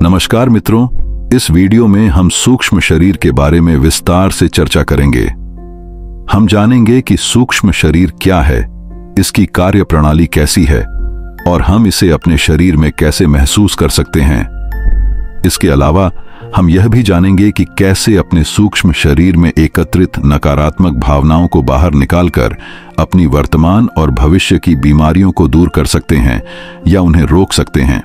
नमस्कार मित्रों, इस वीडियो में हम सूक्ष्म शरीर के बारे में विस्तार से चर्चा करेंगे। हम जानेंगे कि सूक्ष्म शरीर क्या है, इसकी कार्य प्रणाली कैसी है और हम इसे अपने शरीर में कैसे महसूस कर सकते हैं। इसके अलावा हम यह भी जानेंगे कि कैसे अपने सूक्ष्म शरीर में एकत्रित नकारात्मक भावनाओं को बाहर निकालकर अपनी वर्तमान और भविष्य की बीमारियों को दूर कर सकते हैं या उन्हें रोक सकते हैं।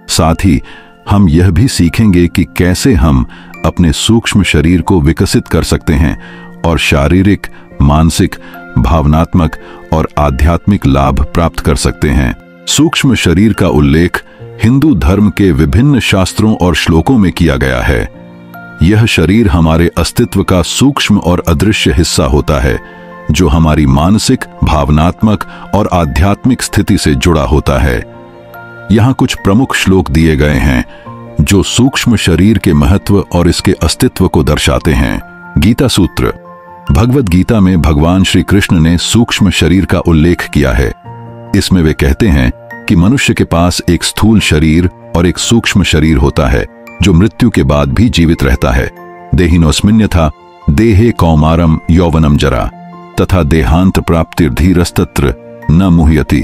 साथ ही हम यह भी सीखेंगे कि कैसे हम अपने सूक्ष्म शरीर को विकसित कर सकते हैं और शारीरिक, मानसिक, भावनात्मक और आध्यात्मिक लाभ प्राप्त कर सकते हैं। सूक्ष्म शरीर का उल्लेख हिंदू धर्म के विभिन्न शास्त्रों और श्लोकों में किया गया है। यह शरीर हमारे अस्तित्व का सूक्ष्म और अदृश्य हिस्सा होता है, जो हमारी मानसिक, भावनात्मक और आध्यात्मिक स्थिति से जुड़ा होता है। यहाँ कुछ प्रमुख श्लोक दिए गए हैं जो सूक्ष्म शरीर के महत्व और इसके अस्तित्व को दर्शाते हैं। गीता सूत्र। भगवद गीता में भगवान श्री कृष्ण ने सूक्ष्म शरीर का उल्लेख किया है। इसमें वे कहते हैं कि मनुष्य के पास एक स्थूल शरीर और एक सूक्ष्म शरीर होता है जो मृत्यु के बाद भी जीवित रहता है। देहिनोस्मिन्यथा देहे कौमारम यौवनम जरा तथा देहांत प्राप्तिर्धीरस्तत्र न मुह्यति।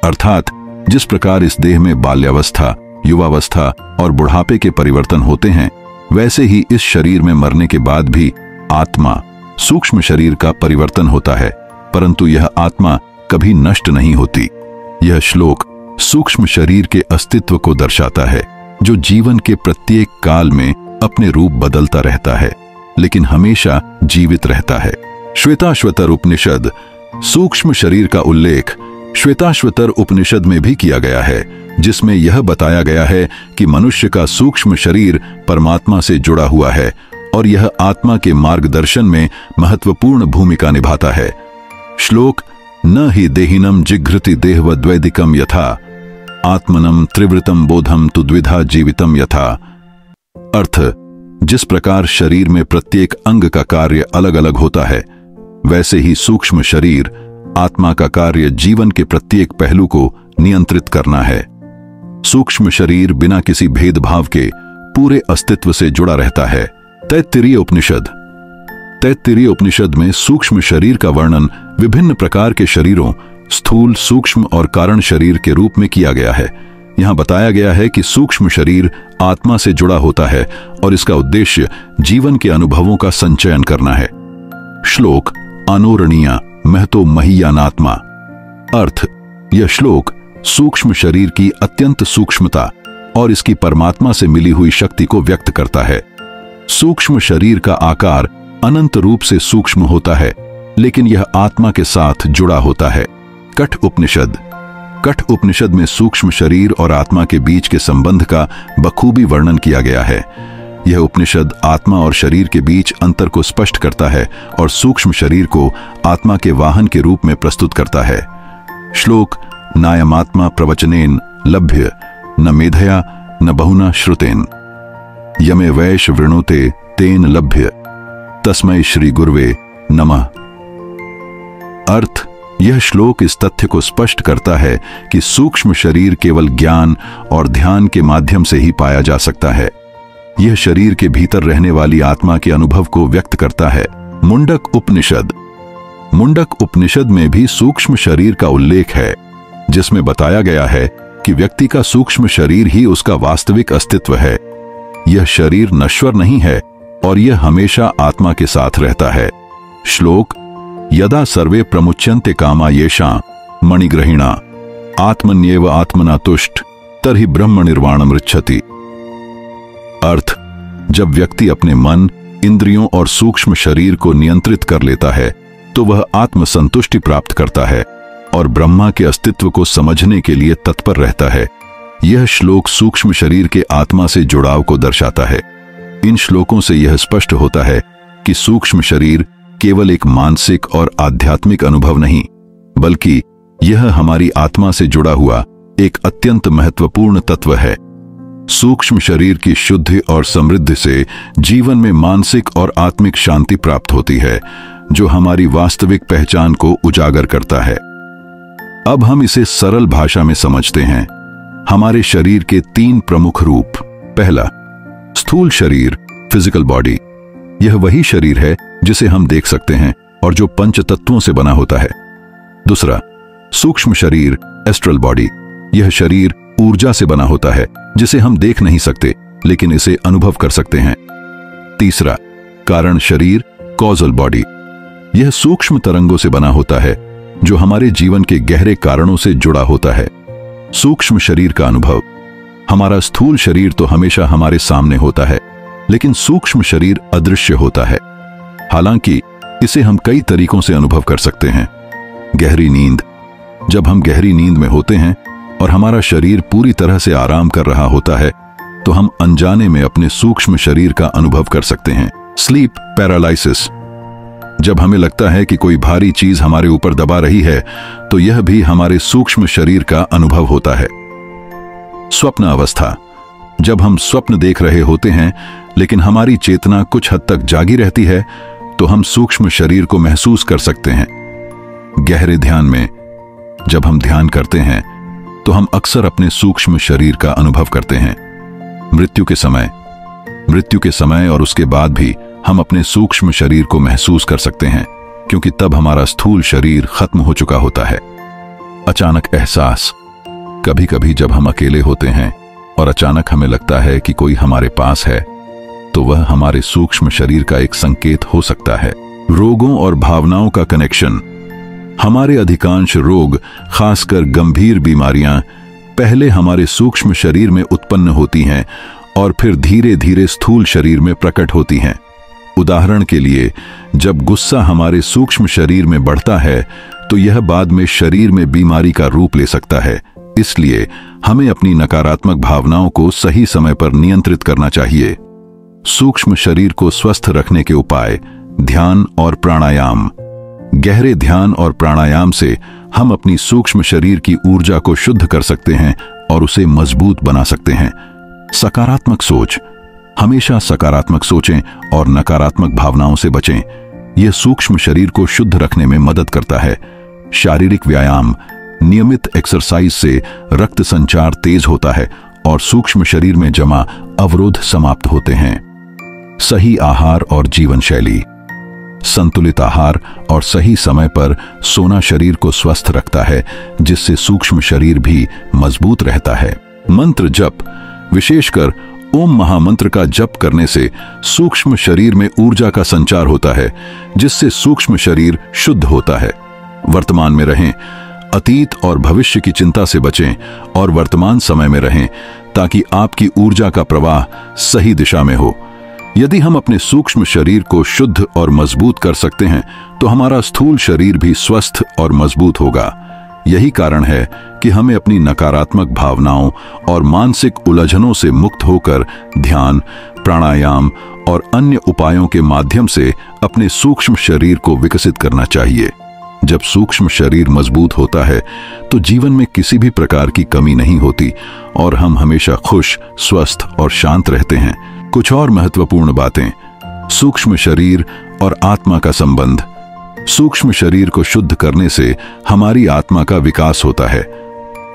अर्थात जिस प्रकार इस देह में बाल्यावस्था, युवावस्था और बुढ़ापे के परिवर्तन होते हैं, वैसे ही इस शरीर में मरने के बाद भी आत्मा, सूक्ष्म शरीर का परिवर्तन होता है, परंतु यह आत्मा कभी नष्ट नहीं होती। यह श्लोक सूक्ष्म शरीर के अस्तित्व को दर्शाता है, जो जीवन के प्रत्येक काल में अपने रूप बदलता रहता है, लेकिन हमेशा जीवित रहता है। श्वेताश्वतर उपनिषद। सूक्ष्म शरीर का उल्लेख श्वेताश्वतर उपनिषद में भी किया गया है, जिसमें यह बताया गया है कि मनुष्य का सूक्ष्म शरीर परमात्मा से जुड़ा हुआ है और यह आत्मा के मार्गदर्शन में महत्वपूर्ण भूमिका निभाता है। श्लोक न हि देहिनम जिघ्रति देहवद्वैदिकम यथा आत्मनम त्रिवृतम बोधम तु द्विधा जीवितम यथा। अर्थ, जिस प्रकार शरीर में प्रत्येक अंग का कार्य अलग अलग होता है, वैसे ही सूक्ष्म शरीर आत्मा का कार्य जीवन के प्रत्येक पहलू को नियंत्रित करना है। सूक्ष्म शरीर बिना किसी भेदभाव के पूरे अस्तित्व से जुड़ा रहता है। तैत्तिरीय उपनिषद। तैत्तिरीय उपनिषद में सूक्ष्म शरीर का वर्णन विभिन्न प्रकार के शरीरों, स्थूल, सूक्ष्म और कारण शरीर के रूप में किया गया है। यहाँ बताया गया है कि सूक्ष्म शरीर आत्मा से जुड़ा होता है और इसका उद्देश्य जीवन के अनुभवों का संचयन करना है। श्लोक अनोरणीया महतो महीयानात्मा। अर्थ, यह श्लोक सूक्ष्म शरीर की अत्यंत सूक्ष्मता और इसकी परमात्मा से मिली हुई शक्ति को व्यक्त करता है। सूक्ष्म शरीर का आकार अनंत रूप से सूक्ष्म होता है, लेकिन यह आत्मा के साथ जुड़ा होता है। कठ उपनिषद। कठ उपनिषद में सूक्ष्म शरीर और आत्मा के बीच के संबंध का बखूबी वर्णन किया गया है। यह उपनिषद आत्मा और शरीर के बीच अंतर को स्पष्ट करता है और सूक्ष्म शरीर को आत्मा के वाहन के रूप में प्रस्तुत करता है। श्लोक नायमात्मा प्रवचनेन लभ्य न मेधया न बहुना श्रुतेन यमे वैश वृणुते तेन लभ्य तस्मै श्री गुरुवे नमः। अर्थ, यह श्लोक इस तथ्य को स्पष्ट करता है कि सूक्ष्म शरीर केवल ज्ञान और ध्यान के माध्यम से ही पाया जा सकता है। यह शरीर के भीतर रहने वाली आत्मा के अनुभव को व्यक्त करता है। मुंडक उपनिषद। मुंडक उपनिषद में भी सूक्ष्म शरीर का उल्लेख है, जिसमें बताया गया है कि व्यक्ति का सूक्ष्म शरीर ही उसका वास्तविक अस्तित्व है। यह शरीर नश्वर नहीं है और यह हमेशा आत्मा के साथ रहता है। श्लोक यदा सर्वे प्रमुच्यन्ते कामा येषां मणिग्रहिणा आत्मन्येव आत्मना तुष्ट तर्हि ब्रह्म निर्वाणम ऋच्छति। अर्थ, जब व्यक्ति अपने मन, इंद्रियों और सूक्ष्म शरीर को नियंत्रित कर लेता है, तो वह आत्मसंतुष्टि प्राप्त करता है और ब्रह्मा के अस्तित्व को समझने के लिए तत्पर रहता है। यह श्लोक सूक्ष्म शरीर के आत्मा से जुड़ाव को दर्शाता है। इन श्लोकों से यह स्पष्ट होता है कि सूक्ष्म शरीर केवल एक मानसिक और आध्यात्मिक अनुभव नहीं, बल्कि यह हमारी आत्मा से जुड़ा हुआ एक अत्यंत महत्वपूर्ण तत्व है। सूक्ष्म शरीर की शुद्धि और समृद्धि से जीवन में मानसिक और आत्मिक शांति प्राप्त होती है, जो हमारी वास्तविक पहचान को उजागर करता है। अब हम इसे सरल भाषा में समझते हैं। हमारे शरीर के 3 प्रमुख रूप पहला, स्थूल शरीर, फिजिकल बॉडी। यह वही शरीर है जिसे हम देख सकते हैं और जो पंच तत्वों से बना होता है। दूसरा, सूक्ष्म शरीर, एस्ट्रल बॉडी। यह शरीर ऊर्जा से बना होता है जिसे हम देख नहीं सकते लेकिन इसे अनुभव कर सकते हैं। तीसरा, कारण शरीर, कॉजल बॉडी। यह सूक्ष्म तरंगों से बना होता है जो हमारे जीवन के गहरे कारणों से जुड़ा होता है। सूक्ष्म शरीर का अनुभव। हमारा स्थूल शरीर तो हमेशा हमारे सामने होता है लेकिन सूक्ष्म शरीर अदृश्य होता है। हालांकि इसे हम कई तरीकों से अनुभव कर सकते हैं। गहरी नींद। जब हम गहरी नींद में होते हैं और हमारा शरीर पूरी तरह से आराम कर रहा होता है तो हम अनजाने में अपने सूक्ष्म शरीर का अनुभव कर सकते हैं। Sleep paralysis. जब हमें लगता है कि कोई भारी चीज हमारे ऊपर दबा रही है तो यह भी हमारे सूक्ष्म शरीर का अनुभव होता है। स्वप्न अवस्था। जब हम स्वप्न देख रहे होते हैं लेकिन हमारी चेतना कुछ हद तक जागी रहती है तो हम सूक्ष्म शरीर को महसूस कर सकते हैं। गहरे ध्यान में। जब हम ध्यान करते हैं तो हम अक्सर अपने सूक्ष्म शरीर का अनुभव करते हैं। मृत्यु के समय और उसके बाद भी हम अपने सूक्ष्म शरीर को महसूस कर सकते हैं क्योंकि तब हमारा स्थूल शरीर खत्म हो चुका होता है। अचानक एहसास। कभी कभी जब हम अकेले होते हैं और अचानक हमें लगता है कि कोई हमारे पास है तो वह हमारे सूक्ष्म शरीर का एक संकेत हो सकता है। रोगों और भावनाओं का कनेक्शन। हमारे अधिकांश रोग, खासकर गंभीर बीमारियां, पहले हमारे सूक्ष्म शरीर में उत्पन्न होती हैं और फिर धीरे धीरे स्थूल शरीर में प्रकट होती हैं। उदाहरण के लिए, जब गुस्सा हमारे सूक्ष्म शरीर में बढ़ता है तो यह बाद में शरीर में बीमारी का रूप ले सकता है। इसलिए हमें अपनी नकारात्मक भावनाओं को सही समय पर नियंत्रित करना चाहिए। सूक्ष्म शरीर को स्वस्थ रखने के उपाय। ध्यान और प्राणायाम। गहरे ध्यान और प्राणायाम से हम अपनी सूक्ष्म शरीर की ऊर्जा को शुद्ध कर सकते हैं और उसे मजबूत बना सकते हैं। सकारात्मक सोच। हमेशा सकारात्मक सोचें और नकारात्मक भावनाओं से बचें। यह सूक्ष्म शरीर को शुद्ध रखने में मदद करता है। शारीरिक व्यायाम। नियमित एक्सरसाइज से रक्त संचार तेज होता है और सूक्ष्म शरीर में जमा अवरोध समाप्त होते हैं। सही आहार और जीवन शैली। संतुलित आहार और सही समय पर सोना शरीर को स्वस्थ रखता है जिससे सूक्ष्म शरीर भी मजबूत रहता है। मंत्र जप। विशेषकर ओम महामंत्र का जप करने से सूक्ष्म शरीर में ऊर्जा का संचार होता है जिससे सूक्ष्म शरीर शुद्ध होता है। वर्तमान में रहें। अतीत और भविष्य की चिंता से बचें और वर्तमान समय में रहें ताकि आपकी ऊर्जा का प्रवाह सही दिशा में हो। यदि हम अपने सूक्ष्म शरीर को शुद्ध और मजबूत कर सकते हैं तो हमारा स्थूल शरीर भी स्वस्थ और मजबूत होगा। यही कारण है कि हमें अपनी नकारात्मक भावनाओं और मानसिक उलझनों से मुक्त होकर ध्यान, प्राणायाम और अन्य उपायों के माध्यम से अपने सूक्ष्म शरीर को विकसित करना चाहिए। जब सूक्ष्म शरीर मजबूत होता है तो जीवन में किसी भी प्रकार की कमी नहीं होती और हम हमेशा खुश, स्वस्थ और शांत रहते हैं। कुछ और महत्वपूर्ण बातें। सूक्ष्म शरीर और आत्मा का संबंध। सूक्ष्म शरीर को शुद्ध करने से हमारी आत्मा का विकास होता है।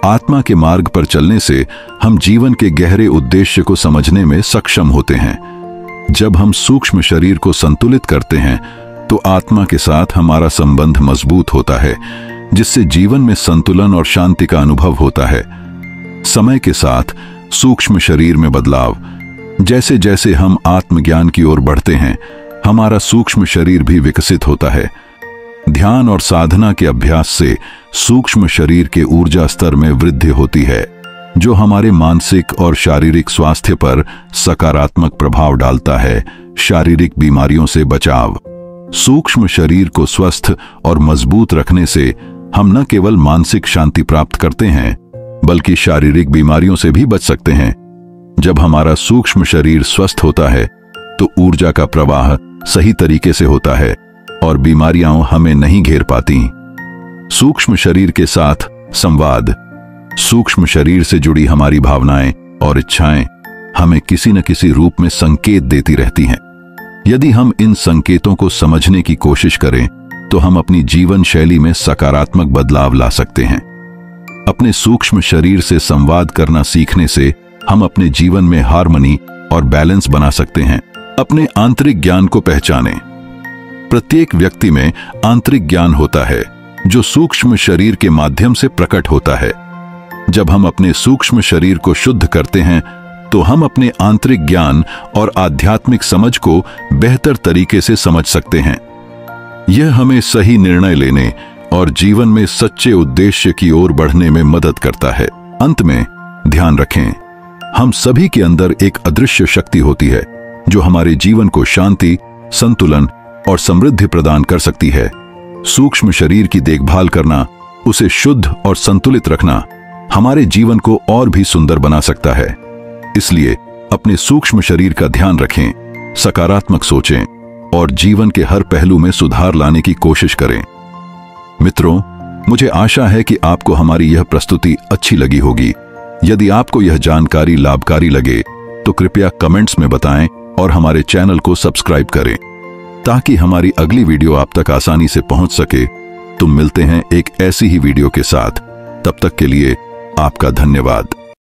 आत्मा के मार्ग पर चलने से हम जीवन के गहरे उद्देश्य को समझने में सक्षम होते हैं। जब हम सूक्ष्म शरीर को संतुलित करते हैं तो आत्मा के साथ हमारा संबंध मजबूत होता है जिससे जीवन में संतुलन और शांति का अनुभव होता है। समय के साथ सूक्ष्म शरीर में बदलाव। जैसे जैसे हम आत्मज्ञान की ओर बढ़ते हैं हमारा सूक्ष्म शरीर भी विकसित होता है। ध्यान और साधना के अभ्यास से सूक्ष्म शरीर के ऊर्जा स्तर में वृद्धि होती है जो हमारे मानसिक और शारीरिक स्वास्थ्य पर सकारात्मक प्रभाव डालता है। शारीरिक बीमारियों से बचाव। सूक्ष्म शरीर को स्वस्थ और मजबूत रखने से हम न केवल मानसिक शांति प्राप्त करते हैं बल्कि शारीरिक बीमारियों से भी बच सकते हैं। जब हमारा सूक्ष्म शरीर स्वस्थ होता है तो ऊर्जा का प्रवाह सही तरीके से होता है और बीमारियां हमें नहीं घेर पाती। सूक्ष्म शरीर के साथ संवाद। सूक्ष्म शरीर से जुड़ी हमारी भावनाएं और इच्छाएं हमें किसी न किसी रूप में संकेत देती रहती हैं। यदि हम इन संकेतों को समझने की कोशिश करें तो हम अपनी जीवन शैली में सकारात्मक बदलाव ला सकते हैं। अपने सूक्ष्म शरीर से संवाद करना सीखने से हम अपने जीवन में हार्मनी और बैलेंस बना सकते हैं। अपने आंतरिक ज्ञान को पहचानें। प्रत्येक व्यक्ति में आंतरिक ज्ञान होता है जो सूक्ष्म शरीर के माध्यम से प्रकट होता है। जब हम अपने सूक्ष्म शरीर को शुद्ध करते हैं तो हम अपने आंतरिक ज्ञान और आध्यात्मिक समझ को बेहतर तरीके से समझ सकते हैं। यह हमें सही निर्णय लेने और जीवन में सच्चे उद्देश्य की ओर बढ़ने में मदद करता है। अंत में ध्यान रखें, हम सभी के अंदर एक अदृश्य शक्ति होती है जो हमारे जीवन को शांति, संतुलन और समृद्धि प्रदान कर सकती है। सूक्ष्म शरीर की देखभाल करना, उसे शुद्ध और संतुलित रखना हमारे जीवन को और भी सुंदर बना सकता है। इसलिए अपने सूक्ष्म शरीर का ध्यान रखें, सकारात्मक सोचें और जीवन के हर पहलू में सुधार लाने की कोशिश करें। मित्रों, मुझे आशा है कि आपको हमारी यह प्रस्तुति अच्छी लगी होगी। यदि आपको यह जानकारी लाभकारी लगे तो कृपया कमेंट्स में बताएं और हमारे चैनल को सब्सक्राइब करें ताकि हमारी अगली वीडियो आप तक आसानी से पहुंच सके। तो मिलते हैं एक ऐसी ही वीडियो के साथ। तब तक के लिए आपका धन्यवाद।